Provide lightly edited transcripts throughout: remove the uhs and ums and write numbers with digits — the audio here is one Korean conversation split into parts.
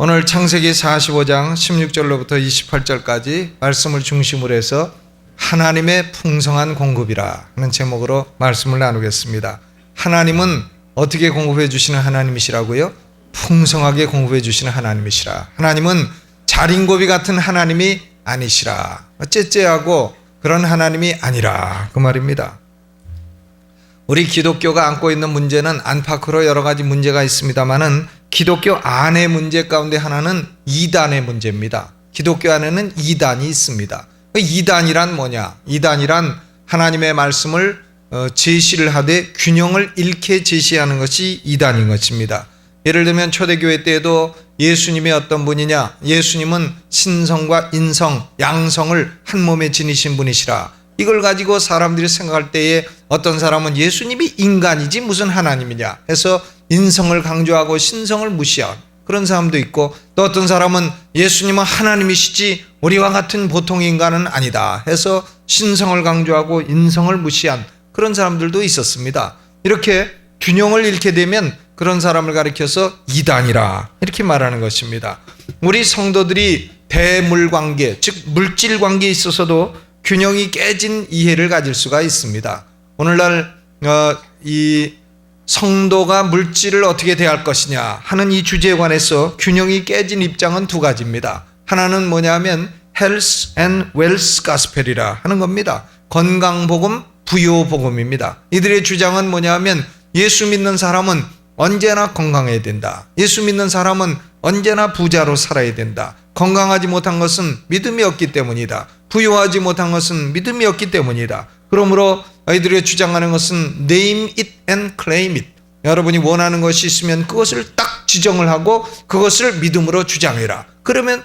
오늘 창세기 45장 16절로부터 28절까지 말씀을 중심으로 해서 하나님의 풍성한 공급이라 하는 제목으로 말씀을 나누겠습니다. 하나님은 어떻게 공급해 주시는 하나님이시라고요? 풍성하게 공급해 주시는 하나님이시라. 하나님은 자린고비 같은 하나님이 아니시라. 째째하고 그런 하나님이 아니라 그 말입니다. 우리 기독교가 안고 있는 문제는 안팎으로 여러 가지 문제가 있습니다만은 기독교 안의 문제 가운데 하나는 이단의 문제입니다. 기독교 안에는 이단이 있습니다. 이단이란 뭐냐? 이단이란 하나님의 말씀을 제시를 하되 균형을 잃게 제시하는 것이 이단인 것입니다. 예를 들면 초대교회 때에도 예수님이 어떤 분이냐? 예수님은 신성과 인성, 양성을 한 몸에 지니신 분이시라. 이걸 가지고 사람들이 생각할 때에 어떤 사람은 예수님이 인간이지 무슨 하나님이냐 해서 인성을 강조하고 신성을 무시한 그런 사람도 있고, 또 어떤 사람은 예수님은 하나님이시지 우리와 같은 보통 인간은 아니다 해서 신성을 강조하고 인성을 무시한 그런 사람들도 있었습니다. 이렇게 균형을 잃게 되면 그런 사람을 가리켜서 이단이라 이렇게 말하는 것입니다. 우리 성도들이 대물 관계, 즉 물질 관계에 있어서도 균형이 깨진 이해를 가질 수가 있습니다. 오늘날 이 성도가 물질을 어떻게 대할 것이냐 하는 이 주제에 관해서 균형이 깨진 입장은 두 가지입니다. 하나는 뭐냐면 Health and Wealth Gospel이라 하는 겁니다. 건강복음, 부요복음입니다. 이들의 주장은 뭐냐면 예수 믿는 사람은 언제나 건강해야 된다. 예수 믿는 사람은 언제나 부자로 살아야 된다. 건강하지 못한 것은 믿음이 없기 때문이다. 부유하지 못한 것은 믿음이 없기 때문이다. 그러므로 아이들이 주장하는 것은 name it and claim it. 여러분이 원하는 것이 있으면 그것을 딱 지정을 하고 그것을 믿음으로 주장해라. 그러면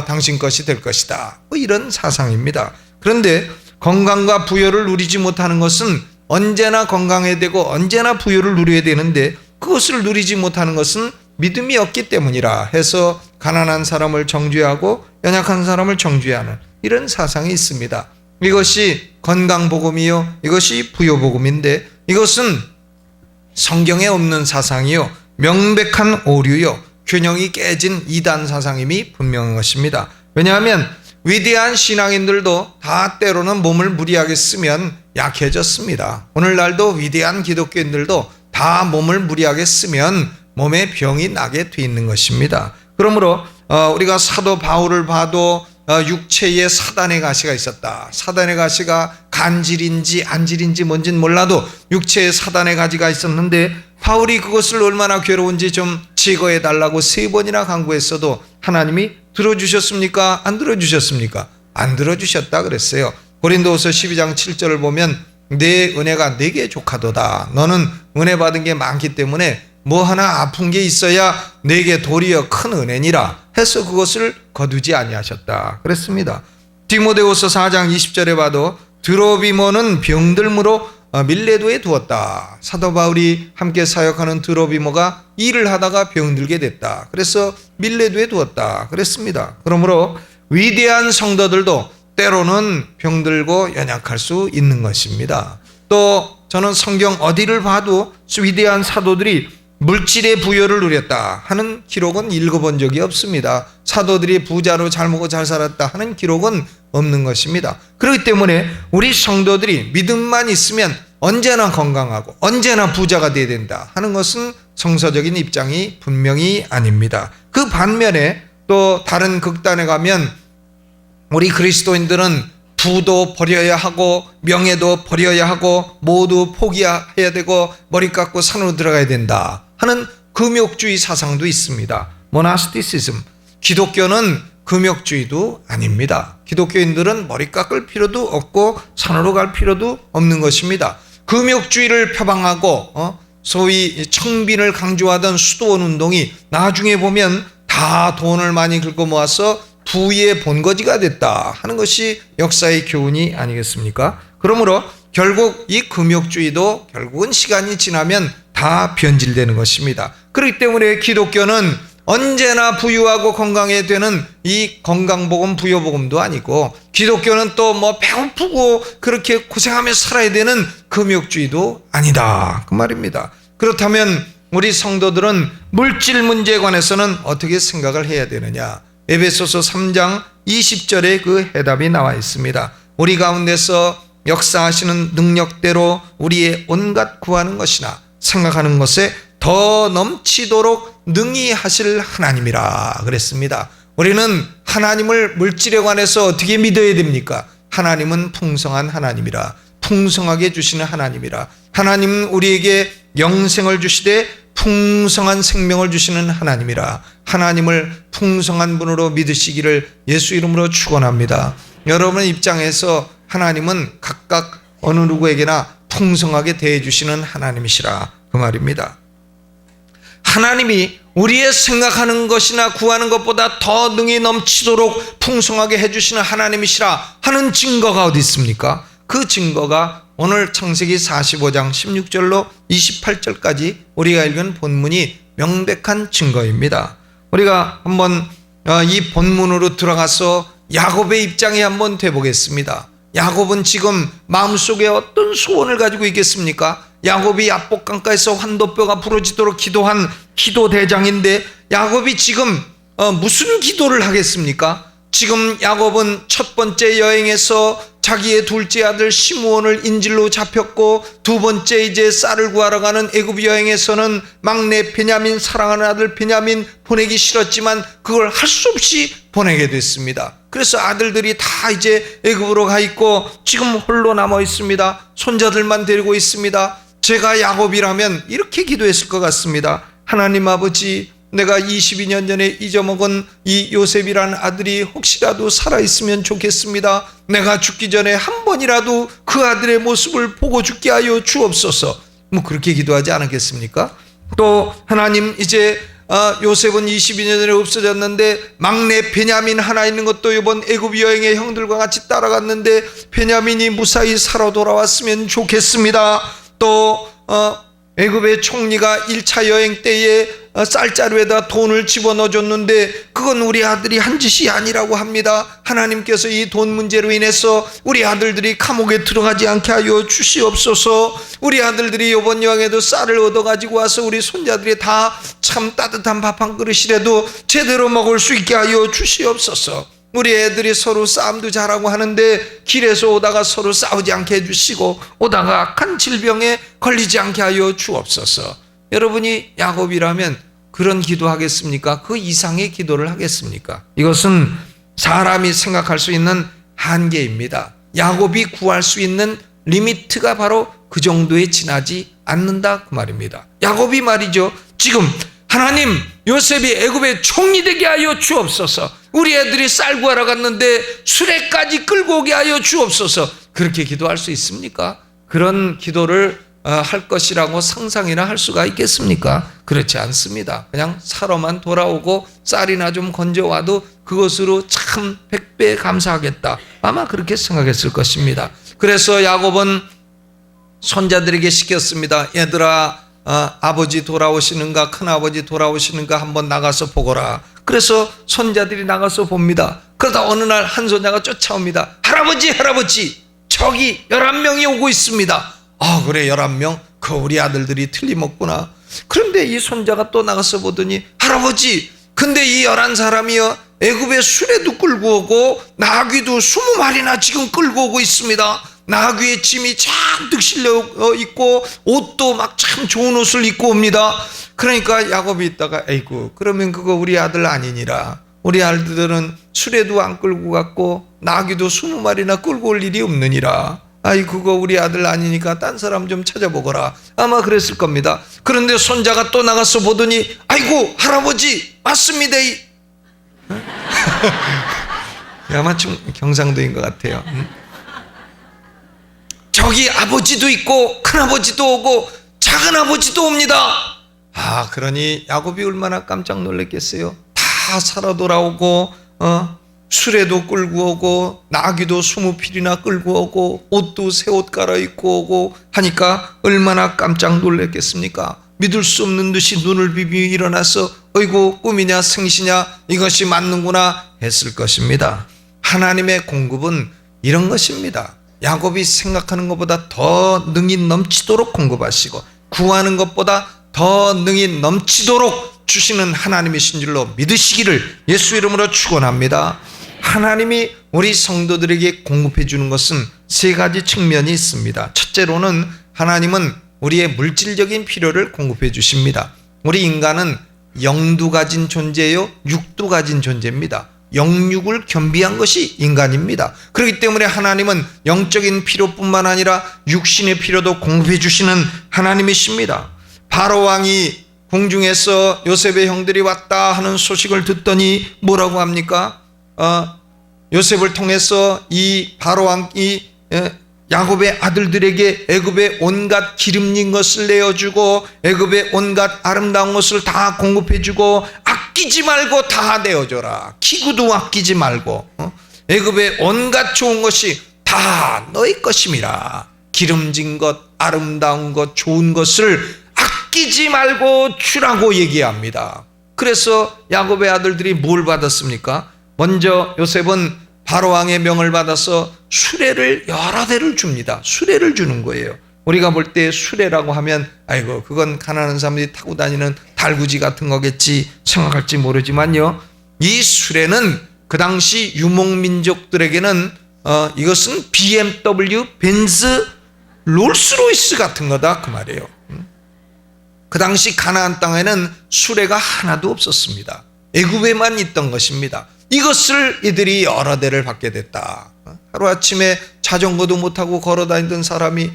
당신 것이 될 것이다. 이런 사상입니다. 그런데 건강과 부여를 누리지 못하는 것은 언제나 건강해야 되고 언제나 부여를 누려야 되는데 그것을 누리지 못하는 것은 믿음이 없기 때문이라 해서 가난한 사람을 정죄하고 연약한 사람을 정죄하는 이런 사상이 있습니다. 이것이 건강복음이요, 이것이 부요복음인데 이것은 성경에 없는 사상이요, 명백한 오류요, 균형이 깨진 이단 사상임이 분명한 것입니다. 왜냐하면 위대한 신앙인들도 다 때로는 몸을 무리하게 쓰면 약해졌습니다. 오늘날도 위대한 기독교인들도 다 몸을 무리하게 쓰면 몸에 병이 나게 돼 있는 것입니다. 그러므로 우리가 사도 바울을 봐도 육체에 사단의 가시가 있었다. 사단의 가시가 간질인지 안질인지 뭔지는 몰라도 육체에 사단의 가시가 있었는데 바울이 그것을 얼마나 괴로운지 좀 제거해 달라고 3번이나 간구했어도 하나님이 들어주셨습니까? 안 들어주셨습니까? 안 들어주셨다 그랬어요. 고린도후서 12장 7절을 보면 내 은혜가 내게 족하도다. 너는 은혜 받은 게 많기 때문에 뭐 하나 아픈 게 있어야 내게 도리어 큰 은혜니라 해서 그것을 거두지 아니하셨다 그랬습니다. 디모데후서 4장 20절에 봐도 드로비모는 병들므로 밀레도에 두었다. 사도 바울이 함께 사역하는 드로비모가 일을 하다가 병들게 됐다. 그래서 밀레도에 두었다 그랬습니다. 그러므로 위대한 성도들도 때로는 병들고 연약할 수 있는 것입니다. 또 저는 성경 어디를 봐도 위대한 사도들이 물질의 부여를 누렸다 하는 기록은 읽어본 적이 없습니다. 사도들이 부자로 잘 먹고 잘 살았다 하는 기록은 없는 것입니다. 그렇기 때문에 우리 성도들이 믿음만 있으면 언제나 건강하고 언제나 부자가 되어야 된다 하는 것은 성서적인 입장이 분명히 아닙니다. 그 반면에 또 다른 극단에 가면 우리 그리스도인들은 부도 버려야 하고 명예도 버려야 하고 모두 포기해야 되고 머리 깎고 산으로 들어가야 된다 하는 금욕주의 사상도 있습니다. 모나스티시즘. 기독교는 금욕주의도 아닙니다. 기독교인들은 머리 깎을 필요도 없고 산으로 갈 필요도 없는 것입니다. 금욕주의를 표방하고 소위 청빈을 강조하던 수도원 운동이 나중에 보면 다 돈을 많이 긁어 모아서 부의 본거지가 됐다 하는 것이 역사의 교훈이 아니겠습니까? 그러므로 결국 이 금욕주의도 결국은 시간이 지나면 다 변질되는 것입니다. 그렇기 때문에 기독교는 언제나 부유하고 건강해야 되는 이 건강복음 부요복음도 아니고, 기독교는 또 뭐 배고프고 그렇게 고생하며 살아야 되는 금욕주의도 아니다 그 말입니다. 그렇다면 우리 성도들은 물질 문제에 관해서는 어떻게 생각을 해야 되느냐? 에베소서 3장 20절에 그 해답이 나와 있습니다. 우리 가운데서 역사하시는 능력대로 우리의 온갖 구하는 것이나 생각하는 것에 더 넘치도록 능히 하실 하나님이라 그랬습니다. 우리는 하나님을 물질에 관해서 어떻게 믿어야 됩니까? 하나님은 풍성한 하나님이라, 풍성하게 주시는 하나님이라. 하나님은 우리에게 영생을 주시되 풍성한 생명을 주시는 하나님이라. 하나님을 풍성한 분으로 믿으시기를 예수 이름으로 축원합니다. 여러분의 입장에서 하나님은 각각 어느 누구에게나 풍성하게 대해 주시는 하나님이시라 그 말입니다. 하나님이 우리의 생각하는 것이나 구하는 것보다 더 능히 넘치도록 풍성하게 해주시는 하나님이시라 하는 증거가 어디 있습니까? 그 증거가 오늘 창세기 45장 16절로 28절까지 우리가 읽은 본문이 명백한 증거입니다. 우리가 한번 이 본문으로 들어가서 야곱의 입장에 한번 돼보겠습니다. 야곱은 지금 마음속에 어떤 소원을 가지고 있겠습니까? 야곱이 야복강가에서 환도뼈가 부러지도록 기도한 기도대장인데 야곱이 지금 무슨 기도를 하겠습니까? 지금 야곱은 첫 번째 여행에서 자기의 둘째 아들 시므온을 인질로 잡혔고, 두 번째 이제 쌀을 구하러 가는 애굽 여행에서는 막내 베냐민, 사랑하는 아들 베냐민 보내기 싫었지만 그걸 할 수 없이 보내게 됐습니다. 그래서 아들들이 다 이제 애굽으로 가 있고 지금 홀로 남아 있습니다. 손자들만 데리고 있습니다. 제가 야곱이라면 이렇게 기도했을 것 같습니다. 하나님 아버지, 내가 22년 전에 잊어먹은 이 요셉이라는 아들이 혹시라도 살아있으면 좋겠습니다. 내가 죽기 전에 한 번이라도 그 아들의 모습을 보고 죽게 하여 주옵소서. 뭐 그렇게 기도하지 않았겠습니까? 또 하나님, 이제 요셉은 22년 전에 없어졌는데 막내 베냐민 하나 있는 것도 이번 애굽 여행에 형들과 같이 따라갔는데 베냐민이 무사히 살아 돌아왔으면 좋겠습니다. 또 애굽의 총리가 1차 여행 때에 쌀자루에다 돈을 집어넣어줬는데 그건 우리 아들이 한 짓이 아니라고 합니다. 하나님께서 이 돈 문제로 인해서 우리 아들들이 감옥에 들어가지 않게 하여 주시옵소서. 우리 아들들이 이번 여행에도 쌀을 얻어가지고 와서 우리 손자들이 다 참 따뜻한 밥 한 그릇이라도 제대로 먹을 수 있게 하여 주시옵소서. 우리 애들이 서로 싸움도 잘하고 하는데 길에서 오다가 서로 싸우지 않게 해주시고 오다가 악한 질병에 걸리지 않게 하여 주옵소서. 여러분이 야곱이라면 그런 기도하겠습니까? 그 이상의 기도를 하겠습니까? 이것은 사람이 생각할 수 있는 한계입니다. 야곱이 구할 수 있는 리미트가 바로 그 정도에 지나지 않는다 그 말입니다. 야곱이 말이죠, 지금 하나님, 요셉이 애굽의 총리 되게 하여 주옵소서. 우리 애들이 쌀 구하러 갔는데 수레까지 끌고 오게 하여 주옵소서. 그렇게 기도할 수 있습니까? 그런 기도를 할 것이라고 상상이나 할 수가 있겠습니까? 그렇지 않습니다. 그냥 사러만 돌아오고 쌀이나 좀 건져와도 그것으로 참 100배 감사하겠다, 아마 그렇게 생각했을 것입니다. 그래서 야곱은 손자들에게 시켰습니다. 얘들아, 아버지 돌아오시는가, 큰아버지 돌아오시는가 한번 나가서 보거라. 그래서 손자들이 나가서 봅니다. 그러다 어느 날 한 손자가 쫓아옵니다. 할아버지, 할아버지, 저기 11명이 오고 있습니다. 그래, 11명? 그 우리 아들들이 틀림없구나. 그런데 이 손자가 또 나가서 보더니, 할아버지, 근데 이 11사람이요 애굽의 수레도 끌고 오고 나귀도 20마리나 지금 끌고 오고 있습니다. 나귀의 짐이 잔뜩 실려 있고 옷도 막 참 좋은 옷을 입고 옵니다. 그러니까 야곱이 있다가, 에이구, 그러면 그거 우리 아들 아니니라. 우리 아들들은 수레도 안 끌고 갔고 나귀도 20마리나 끌고 올 일이 없느니라. 아이, 그거 우리 아들 아니니까 딴 사람 좀 찾아보거라, 아마 그랬을 겁니다. 그런데 손자가 또 나가서 보더니, 아이고, 할아버지 맞습니다. 아마좀 경상도인 것 같아요. 저기 아버지도 있고 큰아버지도 오고 작은아버지도 옵니다. 그러니 야곱이 얼마나 깜짝 놀랐겠어요. 다 살아 돌아오고 수레도 끌고 오고 나귀도 20匹이나 끌고 오고 옷도 새 옷 갈아입고 오고 하니까 얼마나 깜짝 놀랐겠습니까? 믿을 수 없는 듯이 눈을 비비며 일어나서 어이구, 꿈이냐 생시냐, 이것이 맞는구나 했을 것입니다. 하나님의 공급은 이런 것입니다. 야곱이 생각하는 것보다 더 능히 넘치도록 공급하시고 구하는 것보다 더 능히 넘치도록 주시는 하나님이신 줄로 믿으시기를 예수 이름으로 축원합니다. 하나님이 우리 성도들에게 공급해 주는 것은 세 가지 측면이 있습니다. 첫째로는 하나님은 우리의 물질적인 필요를 공급해 주십니다. 우리 인간은 영도 가진 존재요, 육도 가진 존재입니다. 영육을 겸비한 것이 인간입니다. 그렇기 때문에 하나님은 영적인 필요뿐만 아니라 육신의 필요도 공급해 주시는 하나님이십니다. 바로 왕이 궁중에서 요셉의 형들이 왔다 하는 소식을 듣더니 뭐라고 합니까? 요셉을 통해서 이 바로 왕이 야곱의 아들들에게 애굽의 온갖 기름진 것을 내어주고 애굽의 온갖 아름다운 것을 다 공급해주고 아끼지 말고 다 내어줘라. 기구도 아끼지 말고 애굽의 온갖 좋은 것이 다 너희 것임이라. 기름진 것, 아름다운 것, 좋은 것을 아끼지 말고 주라고 얘기합니다. 그래서 야곱의 아들들이 뭘 받았습니까? 먼저 요셉은 바로왕의 명을 받아서 수레를 여러 대를 줍니다. 수레를 주는 거예요. 우리가 볼 때 수레라고 하면 아이고 그건 가난한 사람들이 타고 다니는 달구지 같은 거겠지 생각할지 모르지만요, 이 수레는 그 당시 유목민족들에게는 이것은 BMW, 벤츠, 롤스로이스 같은 거다 그 말이에요. 그 당시 가나안 땅에는 수레가 하나도 없었습니다. 애굽에만 있던 것입니다. 이것을 이들이 여러 대를 받게 됐다. 하루아침에 자전거도 못하고 걸어다니던 사람이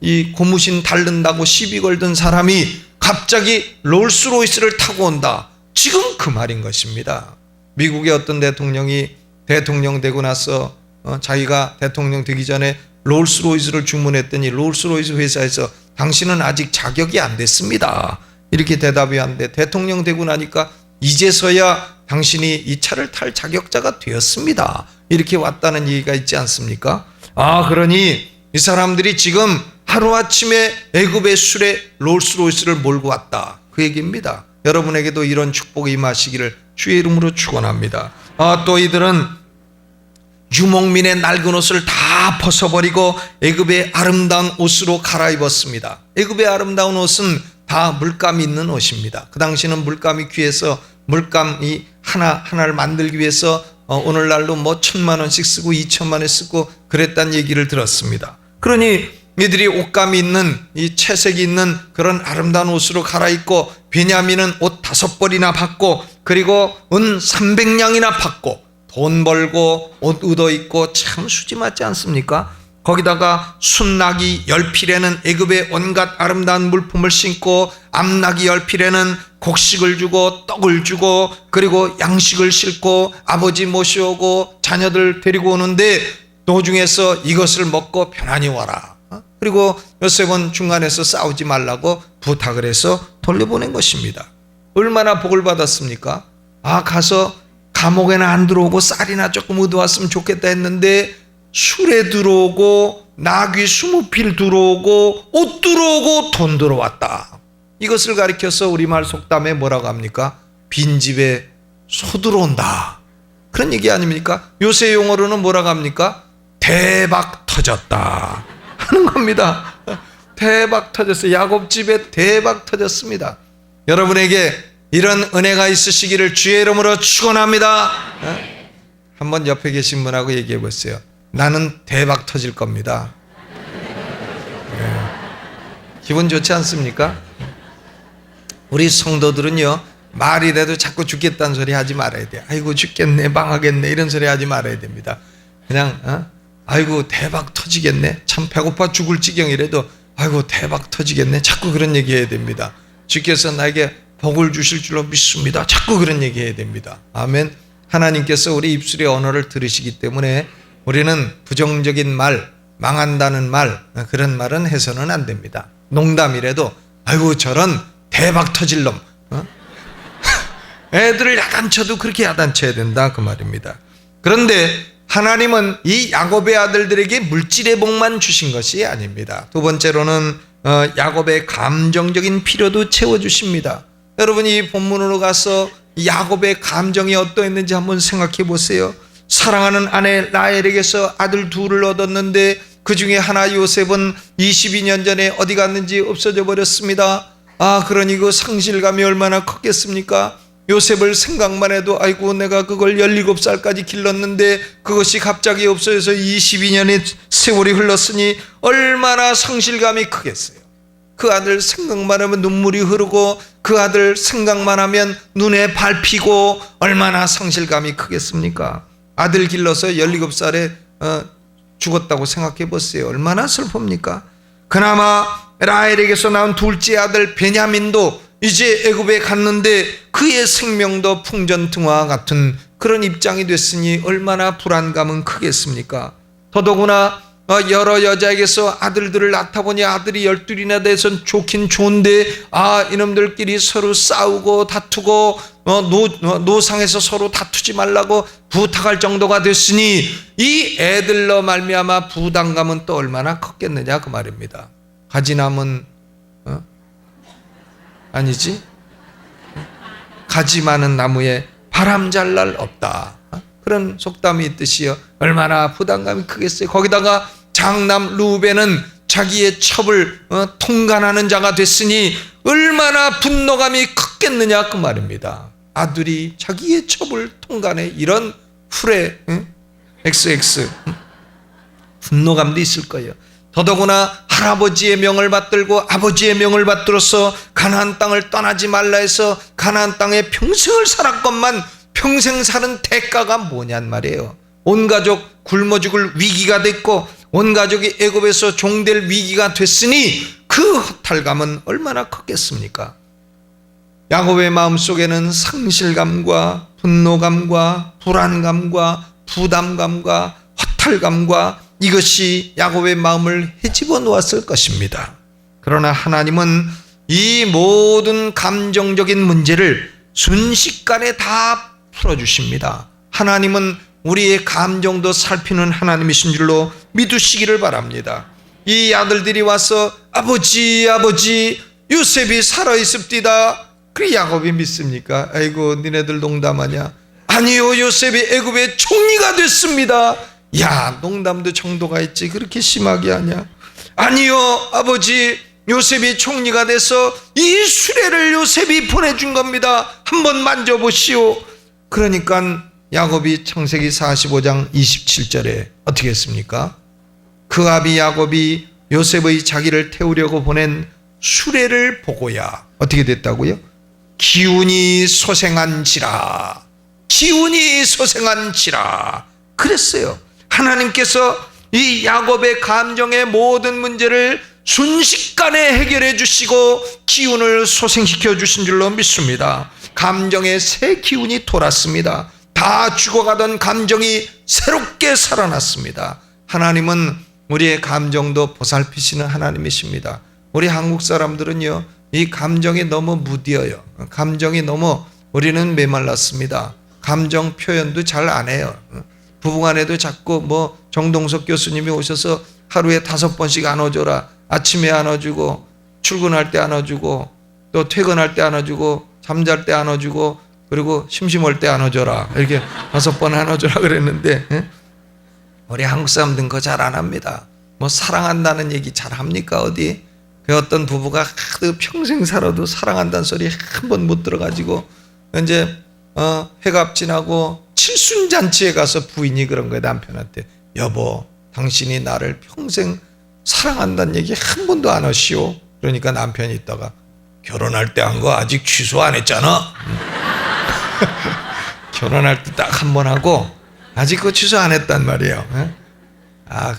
이 고무신 달른다고 시비 걸던 사람이 갑자기 롤스로이스를 타고 온다. 지금 그 말인 것입니다. 미국의 어떤 대통령이 대통령 되고 나서 자기가 대통령 되기 전에 롤스로이스를 주문했더니 롤스로이스 회사에서 당신은 아직 자격이 안 됐습니다. 이렇게 대답이 하는데 대통령 되고 나니까 이제서야 당신이 이 차를 탈 자격자가 되었습니다. 이렇게 왔다는 얘기가 있지 않습니까? 그러니 이 사람들이 지금 하루아침에 애굽의 수레 롤스로이스를 몰고 왔다. 그 얘기입니다. 여러분에게도 이런 축복이 임하시기를 주의 이름으로 축원합니다. 또 이들은 유목민의 낡은 옷을 다 벗어버리고 애굽의 아름다운 옷으로 갈아입었습니다. 애굽의 아름다운 옷은 다 물감이 있는 옷입니다. 그 당시는 물감이 귀해서 물감이 하나를 만들기 위해서 오늘날로 뭐 1,000만 원씩 쓰고 2,000만 원 쓰고 그랬다는 얘기를 들었습니다. 그러니 이들이 옷감이 있는 이 채색이 있는 그런 아름다운 옷으로 갈아입고 베냐민은 옷 5벌이나 받고 그리고 은 300냥이나 받고 돈 벌고 옷 얻어 입고 참 수지 맞지 않습니까? 거기다가 순나귀 10필에는 애굽의 온갖 아름다운 물품을 신고 암나귀 10필에는 곡식을 주고 떡을 주고 그리고 양식을 싣고 아버지 모셔오고 자녀들 데리고 오는데 도중에서 이것을 먹고 편안히 와라. 그리고 요셉은 중간에서 싸우지 말라고 부탁을 해서 돌려보낸 것입니다. 얼마나 복을 받았습니까? 가서 감옥에는 안 들어오고 쌀이나 조금 얻어왔으면 좋겠다 했는데 술에 들어오고 나귀 20필 들어오고 옷 들어오고 돈 들어왔다. 이것을 가리켜서 우리말 속담에 뭐라고 합니까? 빈집에 소 들어온다. 그런 얘기 아닙니까? 요새 용어로는 뭐라고 합니까? 대박 터졌다 하는 겁니다. 대박 터졌어요. 야곱집에 대박 터졌습니다. 여러분에게 이런 은혜가 있으시기를 주의 이름으로 축원합니다. 한번 옆에 계신 분하고 얘기해 보세요. 나는 대박 터질 겁니다. 기분 좋지 않습니까? 우리 성도들은요, 말이라도 자꾸 죽겠다는 소리 하지 말아야 돼요. 아이고 죽겠네, 망하겠네 이런 소리 하지 말아야 됩니다. 그냥 아이고 대박 터지겠네, 참 배고파 죽을 지경이라도 아이고 대박 터지겠네, 자꾸 그런 얘기 해야 됩니다. 주께서 나에게 복을 주실 줄로 믿습니다. 자꾸 그런 얘기 해야 됩니다. 아멘. 하나님께서 우리 입술의 언어를 들으시기 때문에 우리는 부정적인 말, 망한다는 말, 그런 말은 해서는 안 됩니다. 농담이라도 아이고 저런 대박 터질 놈, 애들을 야단쳐도 그렇게 야단쳐야 된다 그 말입니다. 그런데 하나님은 이 야곱의 아들들에게 물질의 복만 주신 것이 아닙니다. 두 번째로는 야곱의 감정적인 필요도 채워주십니다. 여러분이 이 본문으로 가서 야곱의 감정이 어떠했는지 한번 생각해 보세요. 사랑하는 아내 라헬에게서 아들 둘을 얻었는데 그 중에 하나 요셉은 22년 전에 어디 갔는지 없어져 버렸습니다. 그러니 그 상실감이 얼마나 컸겠습니까? 요셉을 생각만 해도 아이고 내가 그걸 17살까지 길렀는데 그것이 갑자기 없어져서 22년의 세월이 흘렀으니 얼마나 상실감이 크겠어요. 그 아들 생각만 하면 눈물이 흐르고 그 아들 생각만 하면 눈에 밟히고 얼마나 상실감이 크겠습니까? 아들 길러서 17살에 죽었다고 생각해 보세요. 얼마나 슬픕니까? 그나마 라헬에게서 나온 둘째 아들 베냐민도 이제 애굽에 갔는데 그의 생명도 풍전등화와 같은 그런 입장이 됐으니 얼마나 불안감은 크겠습니까? 더더구나 여러 여자에게서 아들들을 낳다보니 아들이 12이나 돼선 좋긴 좋은데 이놈들끼리 서로 싸우고 다투고 노상에서 서로 다투지 말라고 부탁할 정도가 됐으니 이 애들로 말미암아 부담감은 또 얼마나 컸겠느냐 그 말입니다. 가지남은 아니지? 가지 많은 나무에 바람 잘 날 없다. 그런 속담이 있듯이요. 얼마나 부담감이 크겠어요. 거기다가 장남 루벤은 자기의 첩을 통간하는 자가 됐으니 얼마나 분노감이 컸겠느냐 그 말입니다. 아들이 자기의 첩을 통간해. 이런 후레 XX 분노감도 있을 거예요. 더더구나 할아버지의 명을 받들고 아버지의 명을 받들어서 가나안 땅을 떠나지 말라 해서 가나안 땅에 평생을 살았건만 평생 사는 대가가 뭐냔 말이에요. 온 가족 굶어 죽을 위기가 됐고 온 가족이 애굽에서 종될 위기가 됐으니 그 허탈감은 얼마나 컸겠습니까? 야곱의 마음속에는 상실감과 분노감과 불안감과 부담감과 허탈감과 이것이 야곱의 마음을 헤집어 놓았을 것입니다. 그러나 하나님은 이 모든 감정적인 문제를 순식간에 다 풀어주십니다. 하나님은 우리의 감정도 살피는 하나님이신 줄로 믿으시기를 바랍니다. 이 아들들이 와서 아버지 요셉이 살아있습디다. 그 야곱이 믿습니까? 아이고 니네들 농담하냐? 아니요 요셉이 애굽의 총리가 됐습니다. 야 농담도 정도가 있지 그렇게 심하게 하냐? 아니요 아버지 요셉이 총리가 돼서 이 수레를 요셉이 보내준 겁니다. 한번 만져보시오. 그러니까 야곱이 창세기 45장 27절에 어떻게 했습니까? 그 아비 야곱이 요셉의 자기를 태우려고 보낸 수레를 보고야 어떻게 됐다고요? 기운이 소생한지라 그랬어요. 하나님께서 이 야곱의 감정의 모든 문제를 순식간에 해결해 주시고 기운을 소생시켜 주신 줄로 믿습니다. 감정의 새 기운이 돌았습니다. 다 죽어가던 감정이 새롭게 살아났습니다. 하나님은 우리의 감정도 보살피시는 하나님이십니다. 우리 한국 사람들은요 이 감정이 너무 무뎌요. 감정이 너무 우리는 메말랐습니다. 감정 표현도 잘 안 해요. 부부간에도 자꾸 정동석 교수님이 오셔서 하루에 5번씩 안아줘라. 아침에 안아주고 출근할 때 안아주고 또 퇴근할 때 안아주고 잠잘 때 안아주고 그리고 심심할 때 안아줘라. 이렇게 5번 안아줘라 그랬는데 우리 한국 사람들은 그거 잘 안 합니다. 사랑한다는 얘기 잘 합니까 어디? 그 어떤 부부가 평생 살아도 사랑한다는 소리 한 번 못 들어가지고 이제 해갑 지나고 칠순잔치에 가서 부인이 그런 거예요. 남편한테 여보 당신이 나를 평생 사랑한다는 얘기 한 번도 안 하시오. 그러니까 남편이 있다가 결혼할 때 한 거 아직 취소 안 했잖아. 결혼할 때 딱 한 번 하고 아직 그거 취소 안 했단 말이에요.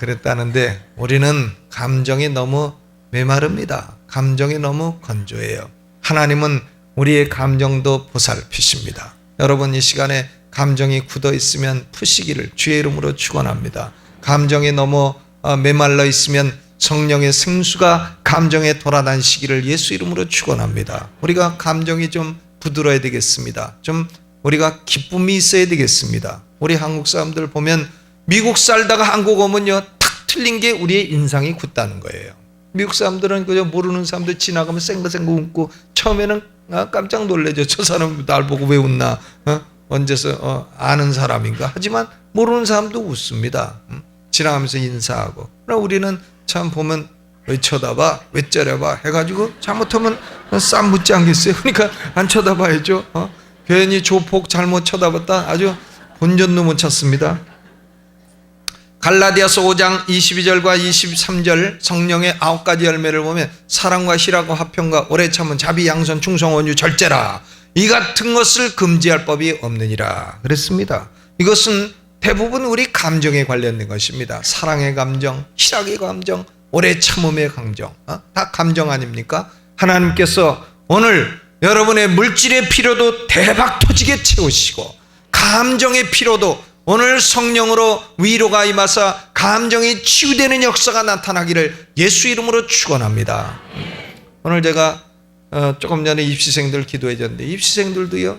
그랬다는데 우리는 감정이 너무 메마릅니다. 감정이 너무 건조해요. 하나님은 우리의 감정도 보살피십니다. 여러분 이 시간에 감정이 굳어 있으면 푸시기를 주의 이름으로 축원합니다. 감정이 너무 메말라 있으면 성령의 생수가 감정에 돌아다니시기를 예수 이름으로 축원합니다. 우리가 감정이 좀 부드러워야 되겠습니다. 좀 우리가 기쁨이 있어야 되겠습니다. 우리 한국 사람들 보면 미국 살다가 한국 오면요 탁 틀린 게 우리의 인상이 굳다는 거예요. 미국 사람들은 그저 모르는 사람들 지나가면 쌩글쌩글 웃고 처음에는 깜짝 놀래죠. 저 사람 날 보고 왜 웃나? 언제서 아는 사람인가? 하지만 모르는 사람도 웃습니다. 지나가면서 인사하고. 그러나 우리는 참 보면 왜 쳐다봐? 왜 째려봐? 해가지고 잘못하면 쌈 묻지 않겠어요? 그러니까 안 쳐다봐야죠. 괜히 조폭 잘못 쳐다봤다 아주 본전도 못 찾습니다. 갈라디아서 5장 22절과 23절 성령의 9가지 열매를 보면 사랑과 희락과 화평과 오래 참은 자비 양선 충성 온유 절제라 이 같은 것을 금지할 법이 없느니라 그랬습니다. 이것은 대부분 우리 감정에 관련된 것입니다. 사랑의 감정, 희락의 감정, 오래 참음의 감정, 다 감정 아닙니까? 하나님께서 오늘 여러분의 물질의 필요도 대박 터지게 채우시고 감정의 필요도 오늘 성령으로 위로가 임하사 감정이 치유되는 역사가 나타나기를 예수 이름으로 축원합니다. 오늘 제가 조금 전에 입시생들 기도해 줬는데 입시생들도요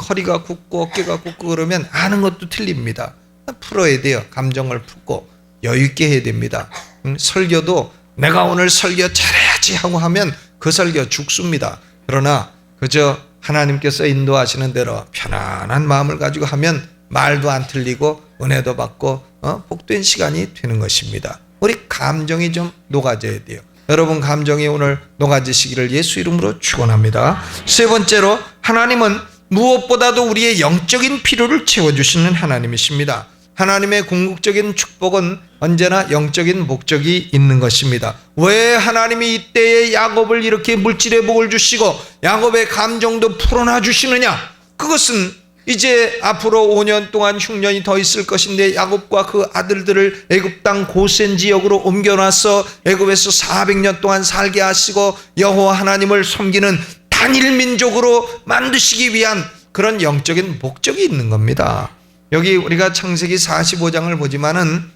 허리가 굽고 어깨가 굽고 그러면 아는 것도 틀립니다. 풀어야 돼요. 감정을 품고 여유 있게 해야 됩니다. 설교도 내가 오늘 설교 잘해야지 하고 하면 그 설교 죽습니다. 그러나 그저 하나님께서 인도하시는 대로 편안한 마음을 가지고 하면 말도 안 틀리고 은혜도 받고 복된 시간이 되는 것입니다. 우리 감정이 좀 녹아져야 돼요. 여러분 감정이 오늘 녹아지시기를 예수 이름으로 축원합니다. 세 번째로 하나님은 무엇보다도 우리의 영적인 필요를 채워주시는 하나님이십니다. 하나님의 궁극적인 축복은 언제나 영적인 목적이 있는 것입니다. 왜 하나님이 이때에 야곱을 이렇게 물질의 복을 주시고 야곱의 감정도 풀어놔 주시느냐? 그것은 이제 앞으로 5년 동안 흉년이 더 있을 것인데 야곱과 그 아들들을 애굽 땅 고센 지역으로 옮겨놔서 애굽에서 400년 동안 살게 하시고 여호와 하나님을 섬기는 단일 민족으로 만드시기 위한 그런 영적인 목적이 있는 겁니다. 여기 우리가 창세기 45장을 보지만은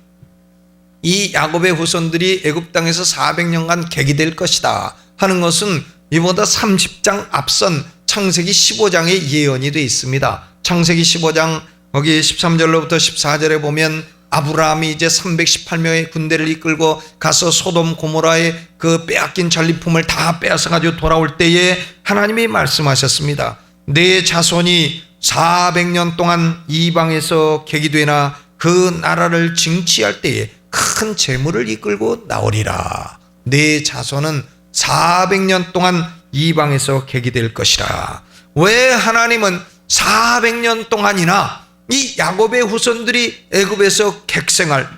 이 야곱의 후손들이 애굽 땅에서 400년간 객이 될 것이다 하는 것은 이보다 30장 앞선 창세기 15장의 예언이 되어 있습니다. 창세기 15장 거기 13절로부터 14절에 보면 아브라함이 이제 318명의 군대를 이끌고 가서 소돔 고모라의 그 빼앗긴 전리품을 다 빼앗아 가지고 돌아올 때에 하나님이 말씀하셨습니다. 내 자손이 400년 동안 이방에서 객이 되나 그 나라를 징치할 때에 큰 재물을 이끌고 나오리라. 내 자손은 400년 동안 이방에서 객이 될 것이라. 왜 하나님은 400년 동안이나 이 야곱의 후손들이 애굽에서 객생활,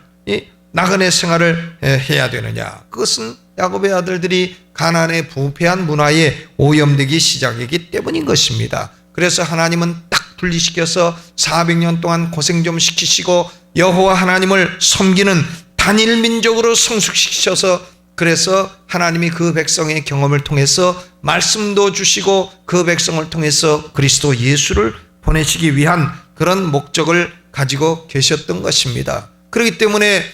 나그네 생활을 해야 되느냐? 그것은 야곱의 아들들이 가나안의 부패한 문화에 오염되기 시작이기 때문인 것입니다. 그래서 하나님은 딱 분리시켜서 400년 동안 고생 좀 시키시고 여호와 하나님을 섬기는 단일 민족으로 성숙시키셔서 그래서 하나님이 그 백성의 경험을 통해서 말씀도 주시고 그 백성을 통해서 그리스도 예수를 보내시기 위한 그런 목적을 가지고 계셨던 것입니다. 그렇기 때문에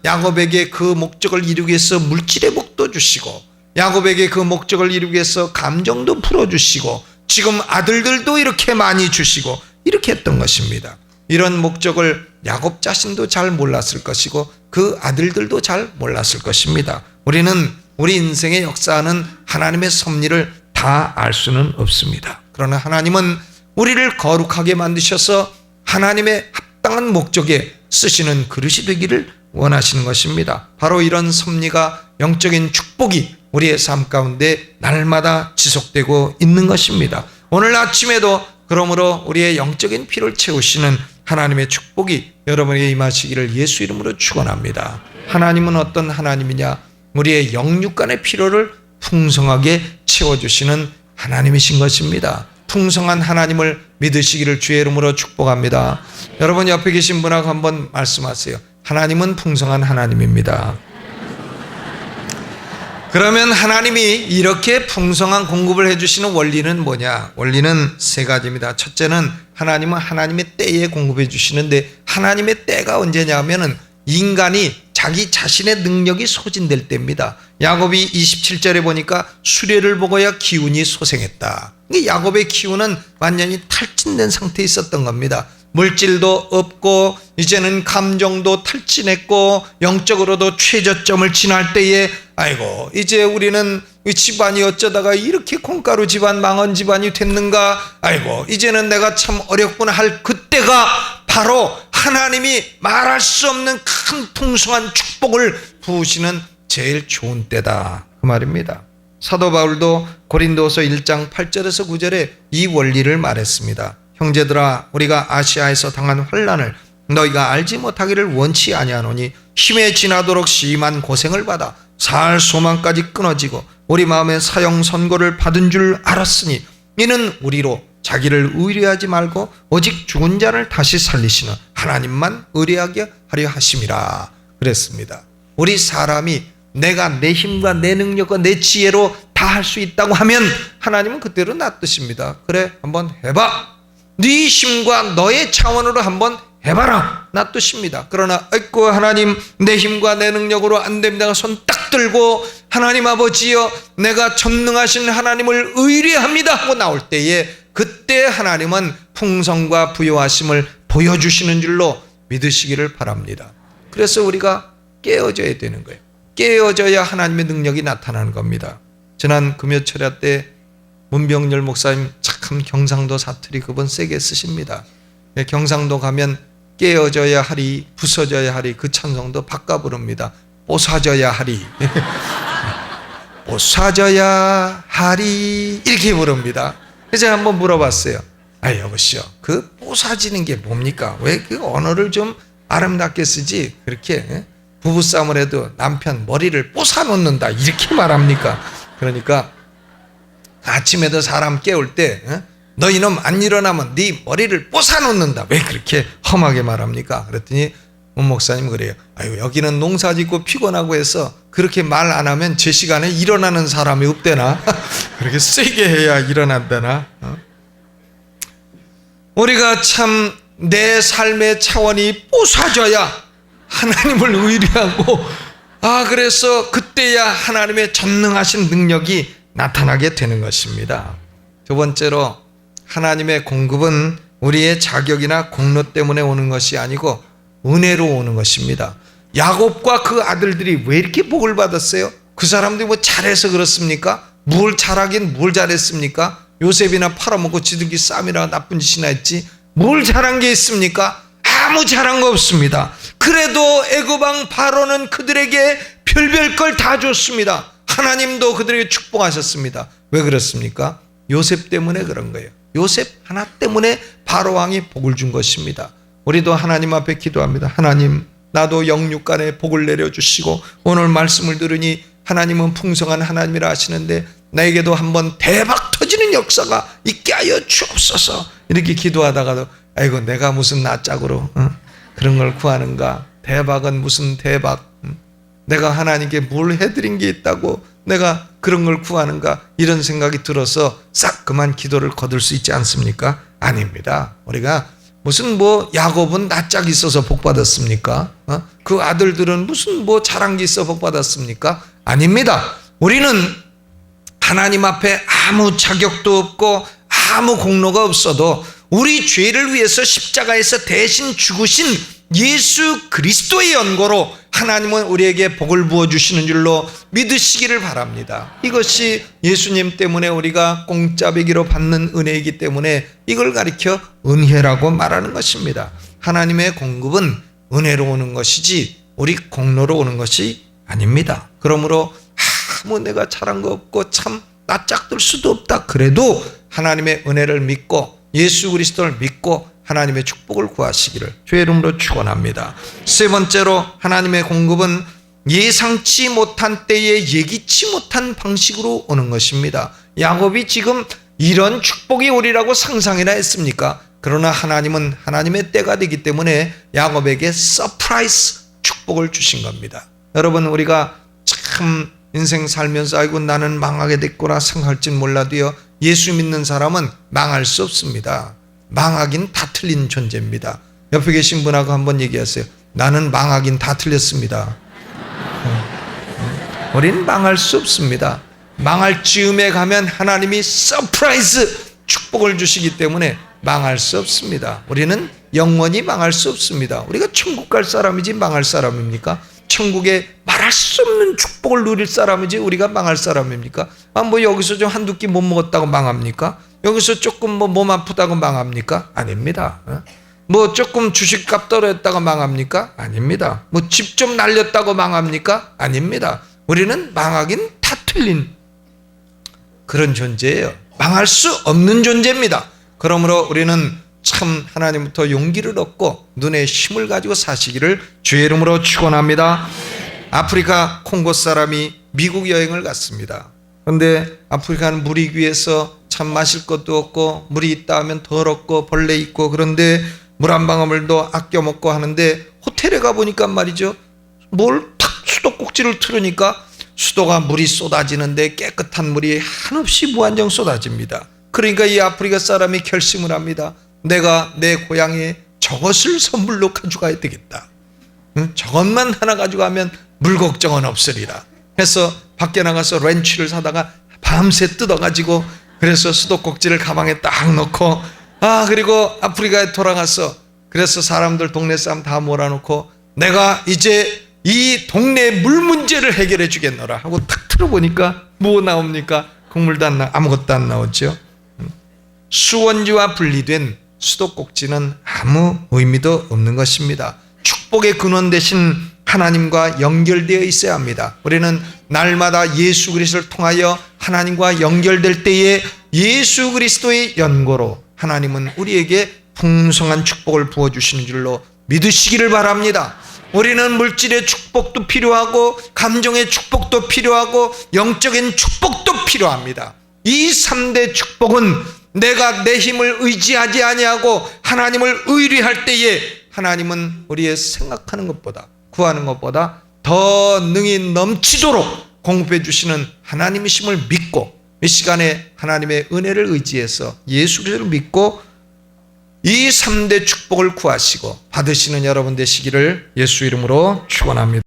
야곱에게 그 목적을 이루기 위해서 물질의 복도 주시고 야곱에게 그 목적을 이루기 위해서 감정도 풀어주시고 지금 아들들도 이렇게 많이 주시고 이렇게 했던 것입니다. 이런 목적을 야곱 자신도 잘 몰랐을 것이고 그 아들들도 잘 몰랐을 것입니다. 우리는 우리 인생의 역사하는 하나님의 섭리를 다 알 수는 없습니다. 그러나 하나님은 우리를 거룩하게 만드셔서 하나님의 합당한 목적에 쓰시는 그릇이 되기를 원하시는 것입니다. 바로 이런 섭리가 영적인 축복이 우리의 삶 가운데 날마다 지속되고 있는 것입니다. 오늘 아침에도 그러므로 우리의 영적인 필요를 채우시는 하나님의 축복이 여러분에게 임하시기를 예수 이름으로 축원합니다. 하나님은 어떤 하나님이냐? 우리의 영육간의 필요를 풍성하게 채워주시는 하나님이신 것입니다. 풍성한 하나님을 믿으시기를 주의 이름으로 축복합니다. 여러분 옆에 계신 분하고 한번 말씀하세요. 하나님은 풍성한 하나님입니다. 그러면 하나님이 이렇게 풍성한 공급을 해주시는 원리는 뭐냐? 원리는 세 가지입니다. 첫째는 하나님은 하나님의 때에 공급해 주시는데 하나님의 때가 언제냐 하면은 인간이 자기 자신의 능력이 소진될 때입니다. 야곱이 27절에 보니까 수레를 먹어야 기운이 소생했다. 야곱의 기운은 완전히 탈진된 상태에 있었던 겁니다. 물질도 없고 이제는 감정도 탈진했고 영적으로도 최저점을 지날 때에 아이고 이제 우리는 집안이 어쩌다가 이렇게 콩가루 집안 망한 집안이 됐는가, 아이고 이제는 내가 참 어렵구나 할 그때가 바로 하나님이 말할 수 없는 큰 풍성한 축복을 부으시는 제일 좋은 때다 그 말입니다. 사도 바울도 고린도서 1장 8절에서 9절에 이 원리를 말했습니다. 형제들아, 우리가 아시아에서 당한 환난을 너희가 알지 못하기를 원치 아니하노니 힘에 지나도록 심한 고생을 받아 살 소망까지 끊어지고 우리 마음에 사형 선고를 받은 줄 알았으니 이는 우리로 자기를 의뢰하지 말고 오직 죽은 자를 다시 살리시는 하나님만 의뢰하게 하려 하심이라 그랬습니다. 우리 사람이 내가 내 힘과 내 능력과 내 지혜로 다 할 수 있다고 하면 하나님은 그대로 놔두십니다. 그래, 한번 해봐. 네 힘과 너의 차원으로 한번 해봐라. 놔두십니다. 그러나 아이고 하나님, 내 힘과 내 능력으로 안 됩니다. 손 딱 들고 하나님 아버지여, 내가 전능하신 하나님을 의뢰합니다 하고 나올 때에 그때 하나님은 풍성과 부요하심을 보여주시는 줄로 믿으시기를 바랍니다. 그래서 우리가 깨어져야 되는 거예요. 깨어져야 하나님의 능력이 나타나는 겁니다. 지난 금요철야 때 문병열 목사님 참 경상도 사투리 그분 세게 쓰십니다. 경상도 가면 깨어져야 하리, 부서져야 하리 그 찬송도 바꿔 부릅니다. 뽀사져야 하리 뽀사져야 하리 이렇게 부릅니다. 그래서 제가 한번 물어봤어요. 아, 여보시오, 그 뽀사지는 게 뭡니까? 왜 그 언어를 좀 아름답게 쓰지 그렇게 부부싸움을 해도 남편 머리를 뽀사 놓는다 이렇게 말합니까? 그러니까 아침에도 사람 깨울 때 너 이놈 안 일어나면 네 머리를 뽀사 놓는다 왜 그렇게 험하게 말합니까? 그랬더니 문 목사님 그래요. 아유, 여기는 농사 짓고 피곤하고 해서 그렇게 말 안 하면 제 시간에 일어나는 사람이 없대나 그렇게 세게 해야 일어난다나. 우리가 참 내 삶의 차원이 뽀사져야 하나님을 의뢰하고, 그래서 그때야 하나님의 전능하신 능력이 나타나게 되는 것입니다. 두 번째로, 하나님의 공급은 우리의 자격이나 공로 때문에 오는 것이 아니고 은혜로 오는 것입니다. 야곱과 그 아들들이 왜 이렇게 복을 받았어요? 그 사람들이 뭐 잘해서 그렇습니까? 뭘 잘하긴 뭘 잘했습니까? 요셉이나 팔아먹고 지들끼리 싸움이나 나쁜 짓이나 했지 뭘 잘한 게 있습니까? 아무 잘한 거 없습니다. 그래도 애굽왕 바로는 그들에게 별별 걸 다 줬습니다. 하나님도 그들에게 축복하셨습니다. 왜 그렇습니까? 요셉 때문에 그런 거예요. 요셉 하나 때문에 바로왕이 복을 준 것입니다. 우리도 하나님 앞에 기도합니다. 하나님, 나도 영육간에 복을 내려주시고 오늘 말씀을 들으니 하나님은 풍성한 하나님이라 하시는데 나에게도 한번 대박 터지는 역사가 있게 하여 주옵소서. 이렇게 기도하다가도 아이고 내가 무슨 낯짝으로 그런 걸 구하는가. 대박은 무슨 대박. 내가 하나님께 뭘 해드린 게 있다고 내가 그런 걸 구하는가. 이런 생각이 들어서 싹 그만 기도를 거둘 수 있지 않습니까? 아닙니다. 우리가 무슨 야곱은 낯짝이 있어서 복 받았습니까? 그 아들들은 무슨 잘한 게 있어 복 받았습니까? 아닙니다. 우리는 하나님 앞에 아무 자격도 없고 아무 공로가 없어도 우리 죄를 위해서 십자가에서 대신 죽으신 예수 그리스도의 연고로 하나님은 우리에게 복을 부어주시는 줄로 믿으시기를 바랍니다. 이것이 예수님 때문에 우리가 공짜배기로 받는 은혜이기 때문에 이걸 가리켜 은혜라고 말하는 것입니다. 하나님의 공급은 은혜로 오는 것이지 우리 공로로 오는 것이 아닙니다. 그러므로 아무 내가 잘한 거 없고 참 낯짝들 수도 없다 그래도 하나님의 은혜를 믿고 예수 그리스도를 믿고 하나님의 축복을 구하시기를 주의 이름으로 축원합니다. 세 번째로, 하나님의 공급은 예상치 못한 때에 예기치 못한 방식으로 오는 것입니다. 야곱이 지금 이런 축복이 오리라고 상상이나 했습니까? 그러나 하나님은 하나님의 때가 되기 때문에 야곱에게 서프라이즈 축복을 주신 겁니다. 여러분, 우리가 참 인생 살면서 아이고 나는 망하게 됐구나 생각할진 몰라도요, 예수 믿는 사람은 망할 수 없습니다. 망하긴 다 틀린 존재입니다. 옆에 계신 분하고 한번 얘기하세요. 나는 망하긴 다 틀렸습니다. 우리는 망할 수 없습니다. 망할 즈음에 가면 하나님이 서프라이즈 축복을 주시기 때문에 망할 수 없습니다. 우리는 영원히 망할 수 없습니다. 우리가 천국 갈 사람이지 망할 사람입니까? 천국에 말할 수 없는 축복을 누릴 사람이지 우리가 망할 사람입니까? 여기서 좀 한두 끼 못 먹었다고 망합니까? 여기서 조금 몸 아프다고 망합니까? 아닙니다. 조금 주식값 떨어졌다고 망합니까? 아닙니다. 집 좀 날렸다고 망합니까? 아닙니다. 우리는 망하긴 다 틀린 그런 존재예요. 망할 수 없는 존재입니다. 그러므로 우리는 참 하나님부터 용기를 얻고 눈에 힘을 가지고 사시기를 주의 이름으로 축원합니다. 아프리카 콩고 사람이 미국 여행을 갔습니다. 그런데 아프리카는 물이 귀해서 참 마실 것도 없고, 물이 있다 하면 더럽고 벌레 있고, 그런데 물 한 방울도 아껴 먹고 하는데 호텔에 가보니까 말이죠, 뭘 탁 수도꼭지를 틀으니까 수도가 물이 쏟아지는데 깨끗한 물이 한없이 무한정 쏟아집니다. 그러니까 이 아프리카 사람이 결심을 합니다. 내가 내 고향에 저것을 선물로 가져가야 되겠다. 저것만 하나 가져가면 물 걱정은 없으리라 해서 밖에 나가서 렌치를 사다가 밤새 뜯어가지고, 그래서 수도꼭지를 가방에 딱 넣고, 그리고 아프리카에 돌아가서, 그래서 사람들 동네 사람 다 몰아놓고 내가 이제 이 동네 물 문제를 해결해 주겠노라 하고 탁 틀어보니까 뭐 나옵니까? 국물도 안 아무것도 안 나오죠. 수원지와 분리된 수도꼭지는 아무 의미도 없는 것입니다. 축복의 근원 대신 하나님과 연결되어 있어야 합니다. 우리는 날마다 예수 그리스도를 통하여 하나님과 연결될 때에 예수 그리스도의 연고로 하나님은 우리에게 풍성한 축복을 부어주시는 줄로 믿으시기를 바랍니다. 우리는 물질의 축복도 필요하고, 감정의 축복도 필요하고, 영적인 축복도 필요합니다. 이 3대 축복은 내가 내 힘을 의지하지 아니하고 하나님을 의뢰할 때에 하나님은 우리의 생각하는 것보다, 구하는 것보다 더 능히 넘치도록 공급해 주시는 하나님이심을 믿고, 이 시간에 하나님의 은혜를 의지해서 예수 그리스도를 믿고 이 3대 축복을 구하시고 받으시는 여러분 되시기를 예수 이름으로 축원합니다.